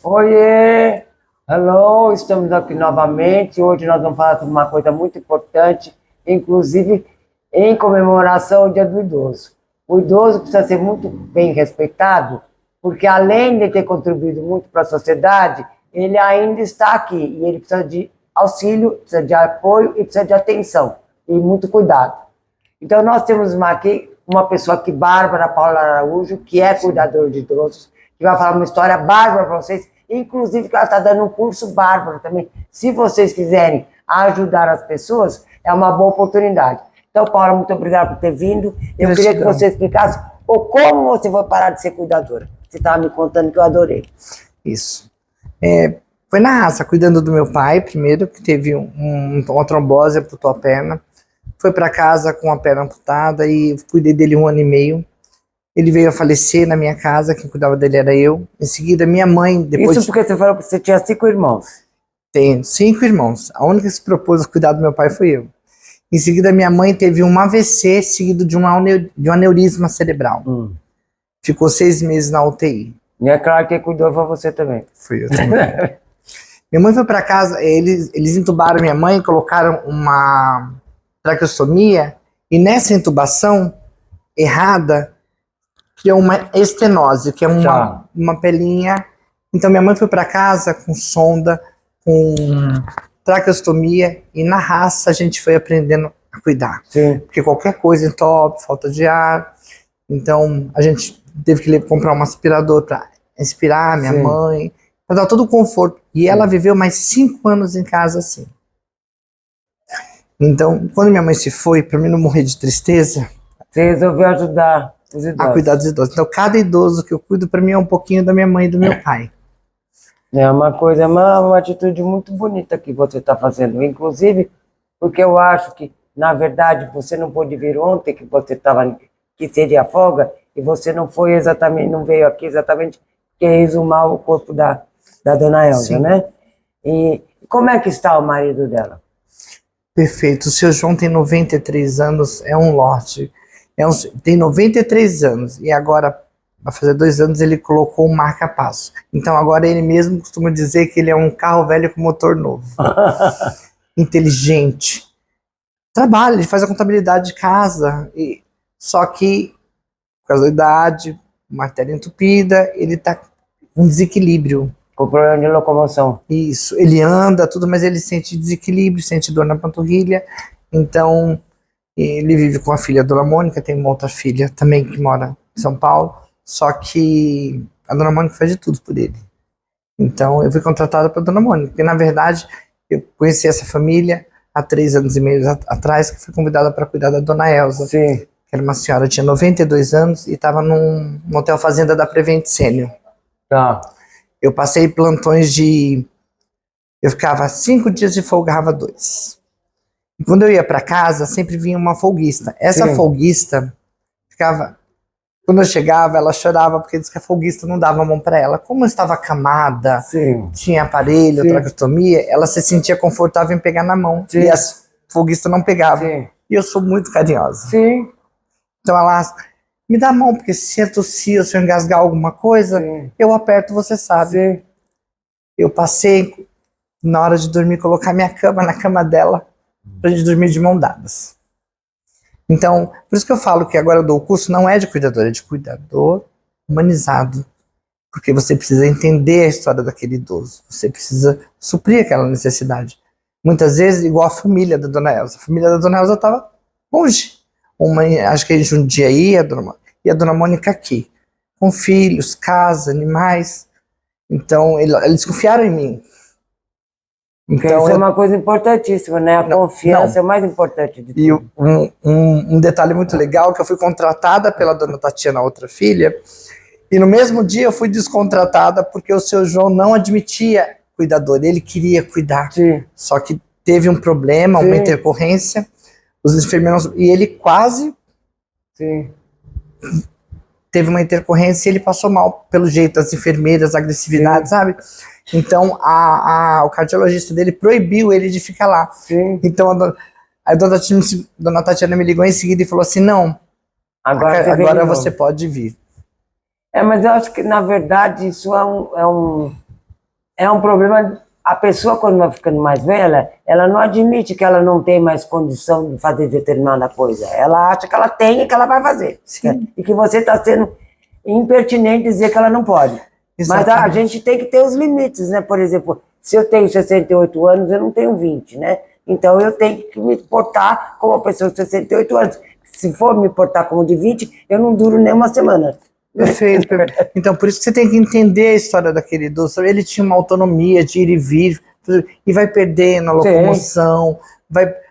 Oiê! Hello! Estamos aqui novamente. Hoje nós vamos falar sobre uma coisa muito importante, inclusive em comemoração ao Dia do Idoso. O idoso precisa ser muito bem respeitado, porque além de ter contribuído muito para a sociedade, ele ainda está aqui e ele precisa de auxílio, precisa de apoio e precisa de atenção e muito cuidado. Então nós temos aqui uma pessoa aqui, Bárbara Paula Araújo, que é cuidadora de idosos, que vai falar uma história bárbara para vocês, inclusive que ela está dando um curso bárbaro também. Se vocês quiserem ajudar as pessoas, é uma boa oportunidade. Então, Paula, muito obrigada por ter vindo. Eu queria que você explicasse como você foi parar de ser cuidadora. Você estava me contando que eu adorei. Isso. Foi na raça, cuidando do meu pai, primeiro, que teve uma trombose, amputou a perna. Foi para casa com a perna amputada e cuidei dele 1 ano e meio. Ele veio a falecer na minha casa, quem cuidava dele era eu. Em seguida, minha mãe... Depois Isso porque você falou que você tinha 5 irmãos. Tenho 5 irmãos. A única que se propôs a cuidar do meu pai foi eu. Em seguida, minha mãe teve um AVC seguido de um aneurisma cerebral. Ficou 6 meses na UTI. E é claro que quem cuidou foi você também. Fui eu também. Minha mãe foi para casa, eles entubaram minha mãe, colocaram uma traqueostomia, e nessa intubação errada, criou uma estenose, que é uma pelinha. Então minha mãe foi para casa com sonda, com traqueostomia, e na raça a gente foi aprendendo a cuidar. Sim. Porque qualquer coisa entope, falta de ar. Então a gente teve que comprar um aspirador para inspirar minha mãe, para dar todo o conforto. E ela viveu mais 5 anos em casa assim. Então, quando minha mãe se foi, para mim não morrer de tristeza, você resolveu ajudar os idosos. A cuidar dos idosos. Então, cada idoso que eu cuido, para mim, é um pouquinho da minha mãe e do meu pai. É uma coisa, uma atitude muito bonita que você está fazendo. Inclusive, porque eu acho que, na verdade, você não pôde vir ontem, que você estava, que seria folga, e você não foi exatamente, não veio aqui exatamente, que é exumar o corpo da dona Elza, né? E como é que está o marido dela? Perfeito. O seu João tem 93 anos, é um lote. Tem 93 anos e agora, vai fazer 2 anos, ele colocou um marca-passo. Então agora ele mesmo costuma dizer que ele é um carro velho com motor novo. Inteligente. Trabalha, ele faz a contabilidade de casa. Só que, por causa da idade, matéria entupida, ele tá com desequilíbrio. Com problema de locomoção. Isso, ele anda, tudo, mas ele sente desequilíbrio, sente dor na panturrilha. Então, ele vive com a filha, a Dona Mônica, tem uma outra filha também que mora em São Paulo, só que a Dona Mônica faz de tudo por ele. Então, eu fui contratada para a Dona Mônica, porque, na verdade, eu conheci essa família há 3 anos e meio atrás, que fui convidada para cuidar da Dona Elza, que era uma senhora, tinha 92 anos e estava num hotel fazenda da Prevent Senior. Eu passei plantões eu ficava 5 dias e folgava 2. E quando eu ia para casa, sempre vinha uma folguista. Essa folguista ficava... Quando eu chegava, ela chorava porque disse que a folguista não dava a mão para ela. Como eu estava acamada, tinha aparelho, traqueostomia, ela se sentia confortável em pegar na mão. E as folguistas não pegavam. E eu sou muito carinhosa. Então ela... Me dá a mão, porque se eu tossir ou se eu engasgar alguma coisa, eu aperto, você sabe. Eu passei, na hora de dormir, colocar minha cama na cama dela, pra gente dormir de mão dadas. Então, por isso que eu falo que agora eu dou o curso, não é de cuidador, é de cuidador humanizado. Porque você precisa entender a história daquele idoso, você precisa suprir aquela necessidade. Muitas vezes, igual a família da Dona Elza. A família da Dona Elza estava longe. Acho que em Jundiaí, e a Dona Mônica aqui, com filhos, casa, animais. Então, eles confiaram em mim. Então, isso é uma coisa importantíssima, né? A confiança é o mais importante de tudo. E um detalhe muito legal, que eu fui contratada pela Dona Tatiana, outra filha, e no mesmo dia eu fui descontratada porque o seu João não admitia cuidador, ele queria cuidar. Só que teve um problema, uma intercorrência, os enfermeiros, e ele quase teve uma intercorrência e ele passou mal, pelo jeito, as enfermeiras, a agressividade, sabe? Então, o cardiologista dele proibiu ele de ficar lá. Sim. Então, a dona Tatiana me ligou em seguida e falou assim, não, agora você pode vir. Mas eu acho que, na verdade, isso é um problema. A pessoa, quando vai ficando mais velha, ela não admite que ela não tem mais condição de fazer determinada coisa. Ela acha que ela tem e que ela vai fazer. Sim. E que você está sendo impertinente dizer que ela não pode. Exatamente. Mas a gente tem que ter os limites, né? Por exemplo, se eu tenho 68 anos, eu não tenho 20, né? Então eu tenho que me portar como uma pessoa de 68 anos. Se for me portar como de 20, eu não duro nem uma semana. Perfeito. Então, por isso que você tem que entender a história daquele idoso. Ele tinha uma autonomia de ir e vir, e vai perdendo a locomoção,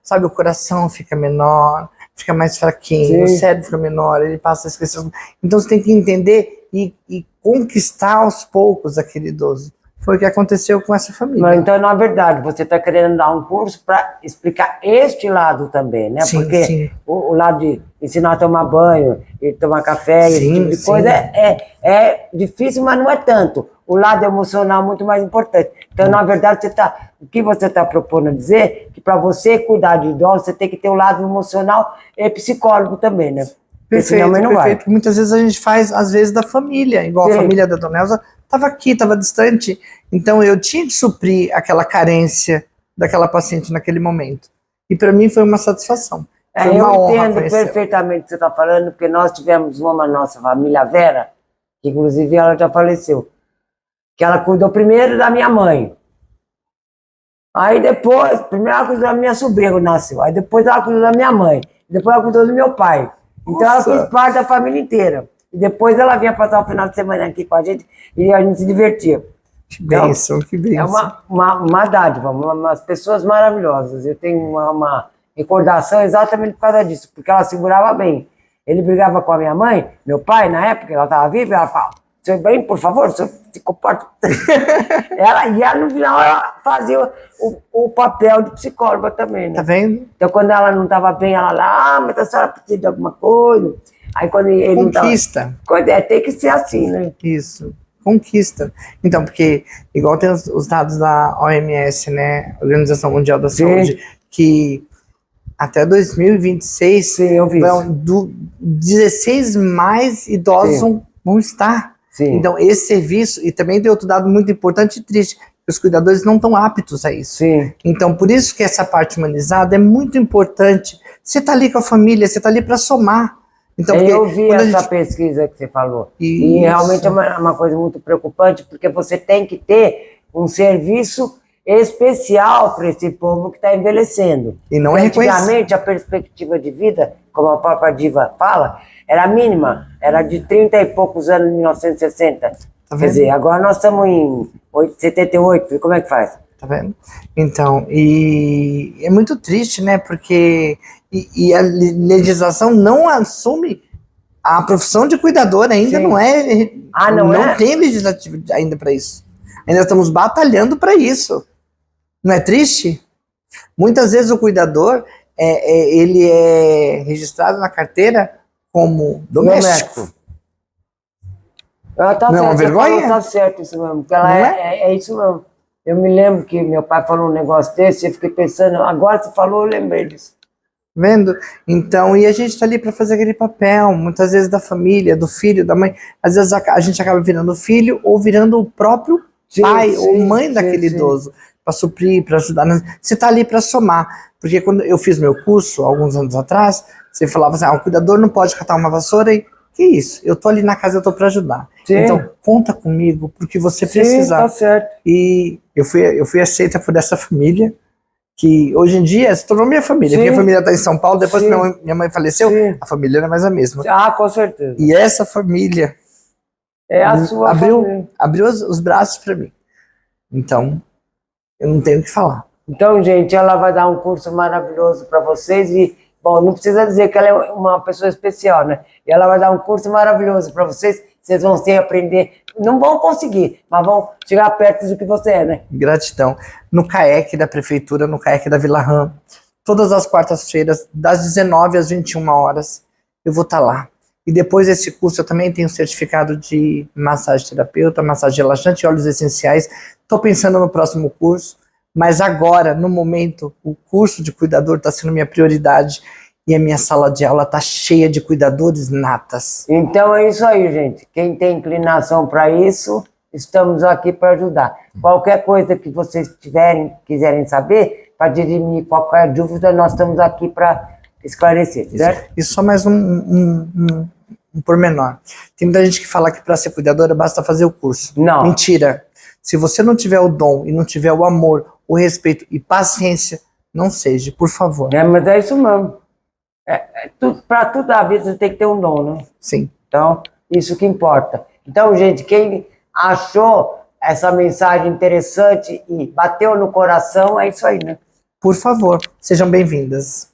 sabe, o coração fica menor, fica mais fraquinho, o cérebro fica menor, ele passa a esquecer. Então, você tem que entender e conquistar aos poucos aquele idoso. Foi o que aconteceu com essa família. Mas, então, na verdade, você está querendo dar um curso para explicar este lado também, né? Sim, porque sim. O lado de ensinar a tomar banho, e tomar café, esse tipo de coisa é difícil, mas não é tanto. O lado emocional é muito mais importante. Então, na verdade, o que você está propondo dizer que para você cuidar de idosos, você tem que ter o lado emocional e psicólogo também, né? Perfeito, não perfeito. Vai. Muitas vezes a gente faz, às vezes, da família, igual a família da Dona Elza estava aqui, estava distante, então eu tinha que suprir aquela carência daquela paciente naquele momento. E para mim foi uma satisfação. Foi uma honra. Eu entendo perfeitamente o que você está falando, porque nós tivemos uma nossa família, a Vera, que inclusive ela já faleceu, que ela cuidou primeiro da minha mãe. Aí depois, primeiro ela cuidou da minha sobrinha quando nasceu, aí depois ela cuidou da minha mãe, depois ela cuidou do meu pai. Então ela fez parte da família inteira. E depois ela vinha passar o final de semana aqui com a gente e a gente se divertia. Que bênção, então, que bênção. É uma dádiva, umas pessoas maravilhosas. Eu tenho uma recordação exatamente por causa disso, porque ela segurava bem. Ele brigava com a minha mãe, meu pai, na época, ela estava viva, ela falava, seu bem, por favor, o senhor se comporta. E ela, no final, ela fazia o papel de psicóloga também, né? Tá vendo? Então, quando ela não estava bem, ela lá, mas a senhora precisa de alguma coisa. Aí, quando ele conquista. Tem que ser assim, né? Isso, conquista. Então, porque, igual tem os dados da OMS, né? Organização Mundial da Saúde, que até 2026, vão 16 mais idosos vão estar. Sim. Então, esse serviço, e também tem outro dado muito importante e triste, que os cuidadores não estão aptos a isso. Sim. Então, por isso que essa parte humanizada é muito importante. Você está ali com a família, você está ali para somar. Então, eu vi essa pesquisa que você falou. Isso. E realmente é uma coisa muito preocupante, porque você tem que ter um serviço especial para esse povo que está envelhecendo. E não é antigamente, a perspectiva de vida, como a própria Diva fala, era mínima, era de 30 e poucos anos em 1960. Tá Quer dizer, agora nós estamos em 78, como é que faz? Tá vendo? Então, e é muito triste, né? Porque a legislação não assume a profissão de cuidador ainda. Sim. Não é. Não tem legislativo ainda para isso. Ainda estamos batalhando para isso. Não é triste? Muitas vezes o cuidador ele é registrado na carteira como doméstico. Ela tá não é uma vergonha? Tá certo isso mesmo. Porque ela é isso mesmo. Eu me lembro que meu pai falou um negócio desse, eu fiquei pensando, agora você falou, eu lembrei disso. Vendo? Então, e a gente tá ali para fazer aquele papel, muitas vezes da família, do filho, da mãe. Às vezes a gente acaba virando filho ou virando o próprio pai ou mãe daquele idoso, para suprir, para ajudar. Você tá ali para somar. Porque quando eu fiz meu curso, alguns anos atrás, você falava assim, o cuidador não pode catar uma vassoura e que isso? Eu tô ali na casa, eu tô para ajudar. Sim. Então, conta comigo, porque você precisar. Tá certo. E eu fui aceita por essa família, que hoje em dia se tornou minha família. Minha família tá em São Paulo, depois que minha mãe faleceu, a família não é mais a mesma. Ah, com certeza. E essa família é a sua família. Abriu os braços para mim. Então, eu não tenho o que falar. Então, gente, ela vai dar um curso maravilhoso para vocês e, bom, não precisa dizer que ela é uma pessoa especial, né? E ela vai dar um curso maravilhoso para vocês, vocês vão se aprender, não vão conseguir, mas vão chegar perto do que você é, né? Gratidão. No CAEC da Prefeitura, no CAEC da Vila Rã, todas as quartas-feiras, das 19 às 21 horas, eu vou estar lá. E depois desse curso eu também tenho certificado de massagem terapeuta, massagem relaxante e óleos essenciais. Estou pensando no próximo curso, mas agora, no momento, o curso de cuidador está sendo minha prioridade e a minha sala de aula está cheia de cuidadores natas. Então é isso aí, gente. Quem tem inclinação para isso, estamos aqui para ajudar. Qualquer coisa que vocês quiserem saber, para dirimir qualquer dúvida, nós estamos aqui para esclarecer, certo? E só mais um pormenor. Tem muita gente que fala que para ser cuidadora basta fazer o curso. Não. Mentira. Se você não tiver o dom e não tiver o amor, o respeito e paciência, não seja, por favor. Mas é isso mesmo. Para tudo na vida você tem que ter um dom, né? Sim. Então, isso que importa. Então, gente, quem achou essa mensagem interessante e bateu no coração, é isso aí, né? Por favor, sejam bem-vindas.